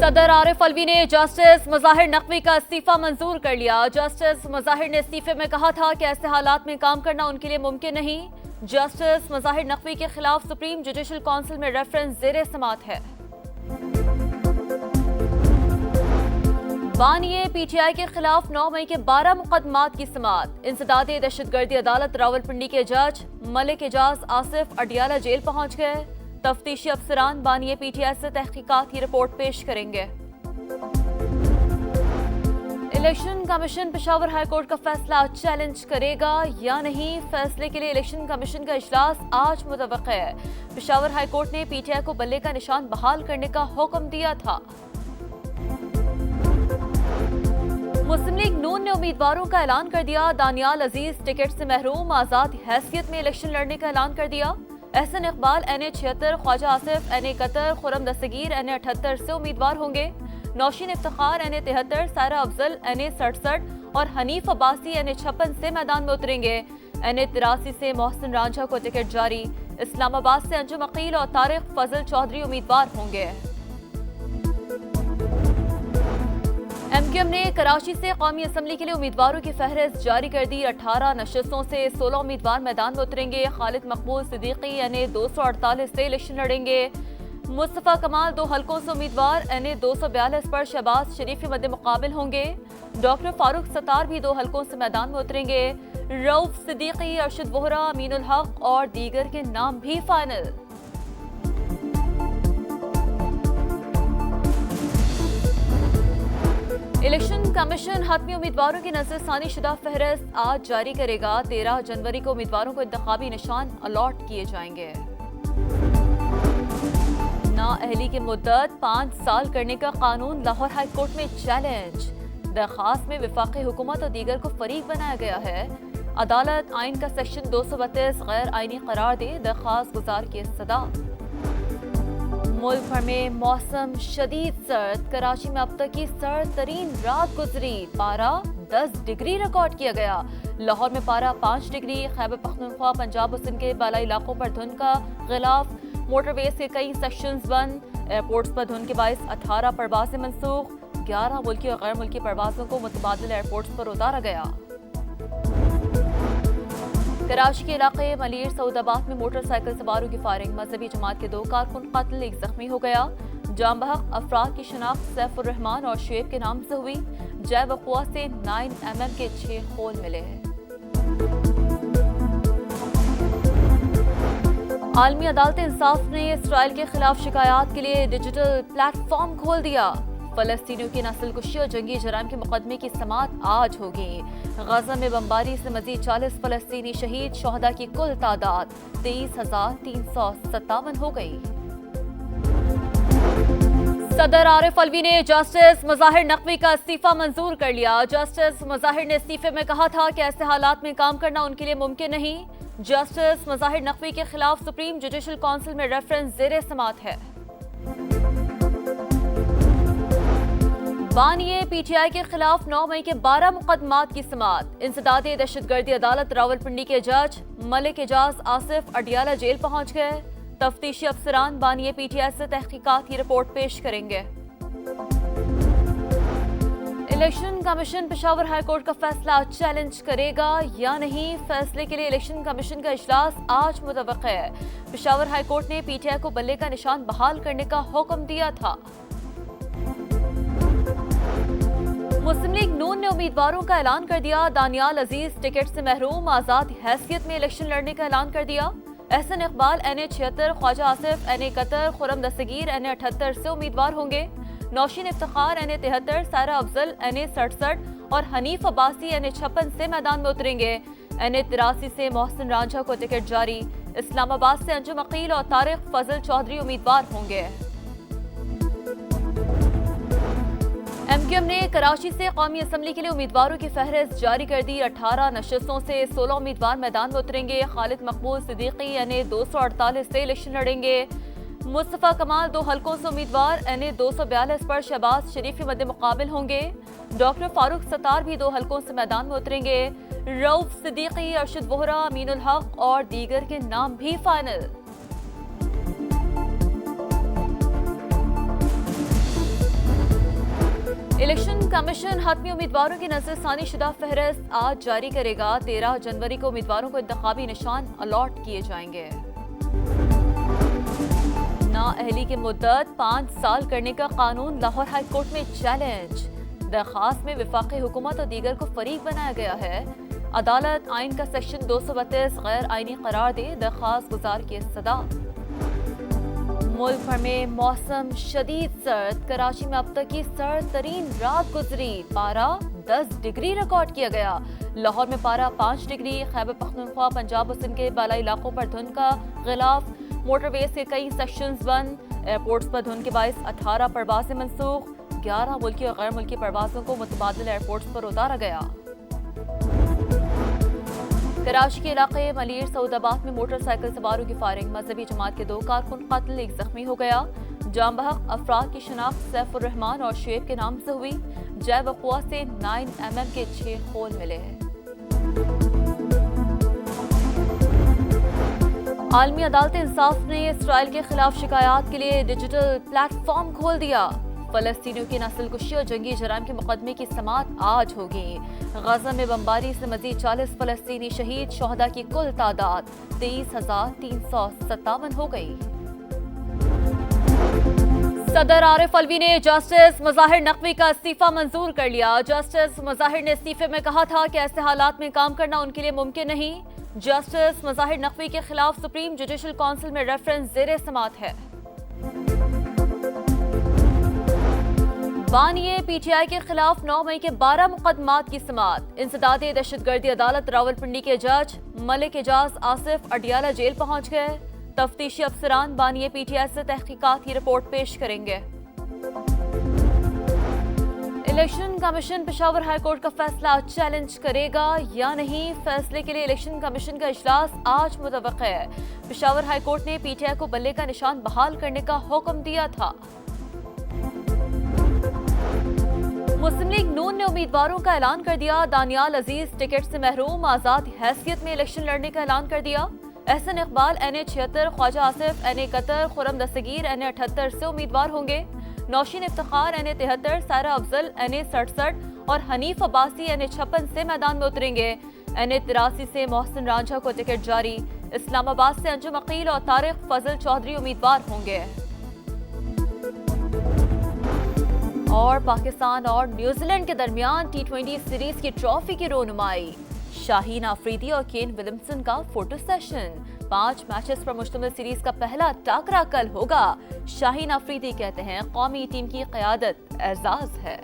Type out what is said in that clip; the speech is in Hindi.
सदर आरिफ अलवी ने जस्टिस मुजाहिर नकवी का इस्तीफा मंजूर कर लिया। जस्टिस मुजाहिर ने इस्तीफे में कहा था कि ऐसे हालात में काम करना उनके लिए मुमकिन नहीं। जस्टिस मुजाहिर नकवी के खिलाफ सुप्रीम जुडिशल काउंसिल में रेफरेंस ज़ेरे समात है। बानिए पीटीआई के खिलाफ 9 मई के 12 मुकदमात की समात। इंसदादे दहशतगर्दी अदालत रावलपिंडी के जज मलिक एजाज आसिफ अडियाला जेल पहुंच गए। तफ्तीशी अफसरान बानिए पीटीआई से तहकीकात की रिपोर्ट पेश करेंगे। इलेक्शन कमीशन पेशावर हाईकोर्ट का फैसला चैलेंज करेगा या नहीं, फैसले के लिए इलेक्शन कमीशन का इजलास आज मुतवक्किल है। पेशावर हाईकोर्ट ने पीटीआई को बल्ले का निशान बहाल करने का हुक्म दिया था। मुस्लिम लीग नून ने उम्मीदवारों का ऐलान कर दिया। दानियाल अजीज टिकट से महरूम, आजाद हैसियत में इलेक्शन लड़ने का ऐलान कर दिया। एहसन इकबाल NA 76, ख्वाजा आसिफ NA 71, खुरम दस्तगीर NA 78 से उम्मीदवार होंगे। नौशीन इफ्तिखार NA 73, सारा अफजल NA 67 और हनीफ अब्बासी NA 56 से मैदान में उतरेंगे। NA 83 से मोहसिन रांझा को टिकट जारी। इस्लामाबाद से अंजुम अकील और तारिक फजल चौधरी उम्मीदवार होंगे। MQM ने कराची से कौमी असम्बली के लिए उम्मीदवारों की फहरिस्त जारी कर दी। 18 नशस्तों से 16 उम्मीदवार मैदान में उतरेंगे। खालिद मकबूल सिद्दीकी NA 248 से इलेक्शन लड़ेंगे। मुस्तफ़ा कमाल 2 हलकों से उम्मीदवार NA 242 पर शहबाज शरीफ के मद्दे मुकाबिल होंगे। डॉक्टर फारूक सत्तार भी 2 हलकों से मैदान में उतरेंगे। रऊफ सिद्दीकी, अरशद वोहरा, अमीनुल हक और दीगर के नाम भी फाइनल। इलेक्शन कमीशन हतमी उम्मीदवारों की नजरसानी शुदा फहरिस्त आज जारी करेगा। 13 जनवरी को उम्मीदवारों को इंतखाबी निशान अलॉट किए जाएंगे। नाअहली की मुद्दत 5 साल करने का कानून लाहौर हाई कोर्ट में चैलेंज। दरखास्त में वफाकी हुकूमत और दीगर को फरीक बनाया गया है। अदालत आइन का सेक्शन 232 गैर आइनी करार दे, दरखास्त गुजार की सदा। मुल्क भर में मौसम शदीद सर्द। कराची में अब तक की सर्द तरीन रात गुजरी। पारा 10 डिग्री रिकॉर्ड किया गया। लाहौर में पारा 5 डिग्री। खैबर पख्तूनख्वा, पंजाब और सिंध के बालाई इलाकों पर धुंध का गिलाफ। मोटरवेज के कई सेक्शंस बंद। एयरपोर्ट्स पर धुंध के बायस 18 परवाजें मनसूख। 11 मुल्की और गैर मुल्की परवाजों को मुतबादिल एयरपोर्ट्स पर उतारा गया। कराची के इलाके मलीर सऊदाबाद में मोटरसाइकिल सवारों की फायरिंग। मजहबी जमात के 2 कारकुन कत्ल, 1 जख्मी हो गया। जाम-बहक अफराद की शनाख्त सैफुर रहमान और शुएब के नाम से हुई। जय वक़ुआ से 9mm के 6 खोल मिले हैं। आलमी अदालत इंसाफ ने इसराइल के खिलाफ शिकायत के लिए डिजिटल प्लेटफॉर्म खोल दिया। फलस्तीनियों की नस्लकुशी और जंगी जराइम के मुकदमे की समात आज होगी। गजा में बमबारी से मजीद 40 फलस्तीनी शहीद। शोहदा की कुल तादाद 23,357 हो गई। सदर आरिफ अलवी ने जस्टिस मुजाहिर नकवी का इस्तीफा मंजूर कर लिया। जस्टिस मुजाहिर ने इस्तीफे में कहा था कि ऐसे हालात में काम करना उनके लिए मुमकिन नहीं। जस्टिस मुजाहिर नकवी के खिलाफ सुप्रीम जुडिशल काउंसिल में रेफरेंस ज़ेरे समात है। बानिए पीटीआई के खिलाफ 9 मई के 12 मुकदमात की समात। इंसदादे दहशतगर्दी अदालत रावलपिंडी के जज मलिक एजाज आसिफ अडियाला जेल पहुंच गए। तफ्तीशी अफसरान बानिए पीटीआई से तहकीकात की रिपोर्ट पेश करेंगे। इलेक्शन कमीशन पेशावर हाईकोर्ट का फैसला चैलेंज करेगा या नहीं, फैसले के लिए इलेक्शन कमीशन का इजलास आज मुतवक्किल है। पेशावर हाईकोर्ट ने पीटीआई को बल्ले का निशान बहाल करने का हुक्म दिया था। मुस्लिम लीग नून ने उम्मीदवारों का ऐलान कर दिया। दानियाल अजीज टिकट से महरूम, आजाद हैसियत में इलेक्शन लड़ने का ऐलान कर दिया। एहसन इकबाल NA 76, ख्वाजा आसिफ NA 71, खुरम दस्तगीर NA 78 से उम्मीदवार होंगे। नौशीन इफ्तिखार NA 73, सारा अफजल NA 67 और हनीफ अब्बासी NA 56 से मैदान में उतरेंगे। NA 83 से मोहसिन रांझा को टिकट जारी। इस्लामाबाद से अंजुम अकील और तारिक फजल चौधरी उम्मीदवार होंगे। MQM ने कराची से कौमी असम्बली के लिए उम्मीदवारों की फहरिस्त जारी कर दी। 18 नशस्तों से 16 उम्मीदवार मैदान में उतरेंगे। खालिद मकबूल सिद्दीकी NA 248 से इलेक्शन लड़ेंगे। मुस्तफ़ा कमाल 2 हलकों से उम्मीदवार NA 242 पर शहबाज शरीफ के मद्दे मुकाबिल होंगे। डॉक्टर फारूक सत्तार भी 2 हलकों से मैदान में उतरेंगे। रऊफ सिद्दीकी, अरशद वोहरा, अमीनुल हक और दीगर के नाम भी फाइनल। इलेक्शन कमीशन हतमी उम्मीदवारों की नजरसानी शुदा फहरिस्त आज जारी करेगा। 13 जनवरी को उम्मीदवारों को इंतखाबी निशान अलॉट किए जाएंगे। नाअहली की मुद्दत 5 साल करने का कानून लाहौर हाई कोर्ट में चैलेंज। दरखास्त में विफाकी हुकूमत और दीगर को फरीक बनाया गया है। अदालत आइन का सेक्शन 232 गैर आइनी करार दे, दरखास्त गुजार की सदा। मुल्क भर में मौसम शदीद सर्द। कराची में अब तक की सर्द तरीन रात गुजरी। पारा 10 डिग्री रिकॉर्ड किया गया। लाहौर में पारा 5 डिग्री। खैबर पख्तूनख्वा, पंजाब और सिंध के बालाई इलाकों पर धुंध का गिलाफ। मोटरवेज के कई सेक्शंस बंद। एयरपोर्ट्स पर धुंध के बायस 18 परवाजें मनसूख। 11 मुल्की और गैर मुल्की परवाजों को मुतबादिल एयरपोर्ट्स पर उतारा गया। कराची के इलाके मलीर सऊदाबाद में मोटरसाइकिल सवारों की फायरिंग। मजहबी जमात के 2 कारकुन कत्ल, 1 जख्मी हो गया। जाम बहक अफराद की शनाख्त सैफुर रहमान और शुएब के नाम से हुई। जैब अक़वा से 9mm के 6 खोल मिले हैं। आलमी अदालत इंसाफ ने इसराइल के खिलाफ शिकायत के लिए डिजिटल प्लेटफॉर्म खोल दिया। फलस्तीनियों की नस्ल कुशी और जंगी जराइम के मुकदमे की समाअत आज होगी। गजा में बमबारी से मजीद 40 फलस्तीनी शहीद। शोहदा की कुल तादाद 23,357 हो गई। सदर आरिफ अलवी ने जस्टिस मुज़ाहिर नकवी का इस्तीफा मंजूर कर लिया। जस्टिस मुज़ाहिर ने इस्तीफे में कहा था कि ऐसे हालात में काम करना उनके लिए मुमकिन नहीं। जस्टिस मुज़ाहिर नकवी के खिलाफ सुप्रीम जुडिशल काउंसिल में रेफरेंस ज़ेरे समाअत है। बानिए पीटीआई के खिलाफ 9 मई के 12 मुकदमात की समाअत। इंसदादे दहशतगर्दी अदालत रावलपिंडी के जज मलिक एजाज आसिफ अडियाला जेल पहुंच गए। तफ्तीशी अफसरान बानिए पीटीआई से तहकीकात की रिपोर्ट पेश करेंगे। इलेक्शन कमीशन पेशावर हाईकोर्ट का फैसला चैलेंज करेगा या नहीं। फैसले के लिए इलेक्शन कमीशन का इजलास आज मुतवक्किल है। पेशावर हाईकोर्ट ने पीटीआई को बल्ले का निशान बहाल करने का हुक्म दिया था। मुस्लिम लीग नून ने उम्मीदवारों का ऐलान कर दिया। दानियाल अजीज टिकट से महरूम। आजाद हैसियत में इलेक्शन लड़ने का ऐलान कर दिया। एहसन इकबाल NA 76, ख्वाजा आसिफ NA 71, खुरम दस्तगीर NA 78 से उम्मीदवार होंगे। नौशीन इफ्तिखार NA 73, सारा अफजल NA 67 और हनीफ अब्बासी NA 56 से मैदान में उतरेंगे। NA 83 से मोहसिन रांझा को टिकट जारी। इस्लामाबाद से अंजुम अकील और तारिक फजल चौधरी उम्मीदवार होंगे। और पाकिस्तान और न्यूजीलैंड के दरमियान T20 सीरीज की ट्रॉफी की रोनुमाई। शाहीन आफरीदी और केन विलियमसन का फोटो सेशन। 5 मैचेस पर मुश्तमिल सीरीज का पहला टाकरा कल होगा। शाहीन आफरीदी कहते हैं कौमी टीम की क़यादत एजाज है।